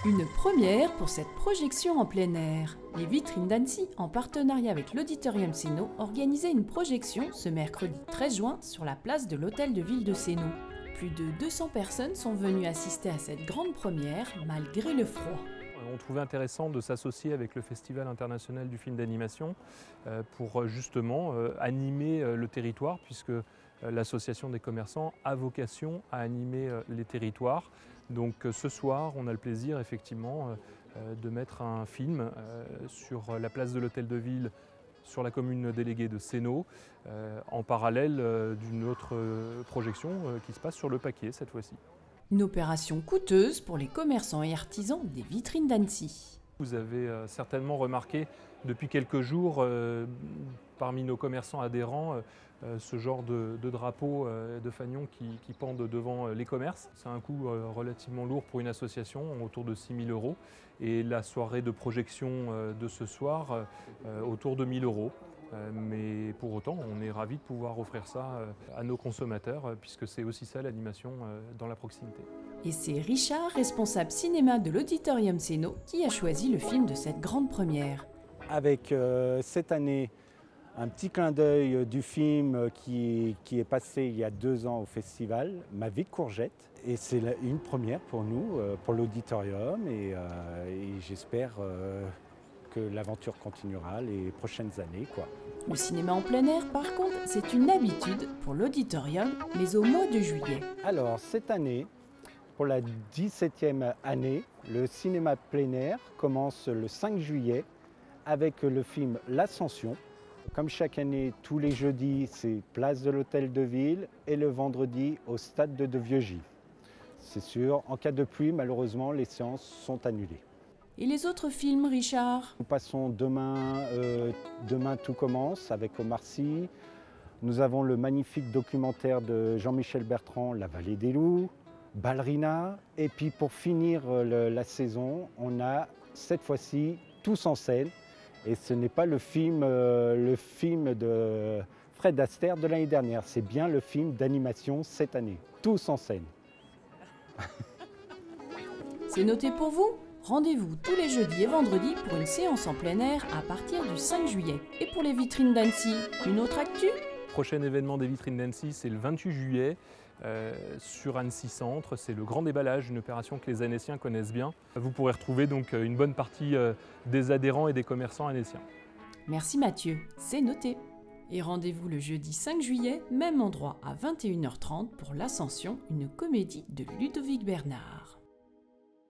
Une première pour cette projection en plein air. Les Vitrines d'Annecy, en partenariat avec l'Auditorium Sénaux, organisaient une projection ce mercredi 13 juin sur la place de l'Hôtel de Ville de Sénaux. Plus de 200 personnes sont venues assister à cette grande première, malgré le froid. On trouvait intéressant de s'associer avec le Festival international du film d'animation pour justement animer le territoire, puisque l'association des commerçants a vocation à animer les territoires. Donc ce soir, on a le plaisir effectivement de mettre un film sur la place de l'Hôtel de Ville, sur la commune déléguée de Sénaux, en parallèle d'une autre projection qui se passe sur le Paquier cette fois-ci. Une opération coûteuse pour les commerçants et artisans des Vitrines d'Annecy. Vous avez certainement remarqué depuis quelques jours parmi nos commerçants adhérents ce genre de drapeaux de fanions qui pendent devant les commerces. C'est un coût relativement lourd pour une association, autour de 6 000 €. Et la soirée de projection de ce soir, autour de 1 000 €. Mais pour autant, on est ravis de pouvoir offrir ça à nos consommateurs, puisque c'est aussi ça l'animation dans la proximité. Et c'est Richard, responsable cinéma de l'Auditorium Sénaux, qui a choisi le film de cette grande première. Avec cette année, un petit clin d'œil du film qui est passé il y a 2 ans au festival, Ma vie de courgette. Et c'est une première pour nous, pour l'auditorium, et j'espère que l'aventure continuera les prochaines années, quoi. Le cinéma en plein air, par contre, c'est une habitude pour l'auditorium, mais au mois de juillet. Alors, cette année, pour la 17e année, le cinéma plein air commence le 5 juillet avec le film L'Ascension. Comme chaque année, tous les jeudis, c'est place de l'Hôtel de Ville et le vendredi au stade de Vieux-Gy. C'est sûr, en cas de pluie, malheureusement, les séances sont annulées. Et les autres films, Richard? Nous passons demain Tout commence avec Omar Sy. Nous avons le magnifique documentaire de Jean-Michel Bertrand, La vallée des loups, Ballerina. Et puis pour finir la saison, on a cette fois-ci Tous en scène. Et ce n'est pas le film de Fred Astaire de l'année dernière, c'est bien le film d'animation cette année. Tous en scène. C'est noté pour vous? Rendez-vous tous les jeudis et vendredis pour une séance en plein air à partir du 5 juillet. Et pour les Vitrines d'Annecy, une autre actu? Prochain événement des Vitrines d'Annecy, c'est le 28 juillet sur Annecy Centre. C'est le grand déballage, une opération que les Annéciens connaissent bien. Vous pourrez retrouver donc une bonne partie des adhérents et des commerçants annéciens. Merci Mathieu, c'est noté. Et rendez-vous le jeudi 5 juillet, même endroit à 21h30 pour L'Ascension, une comédie de Ludovic Bernard.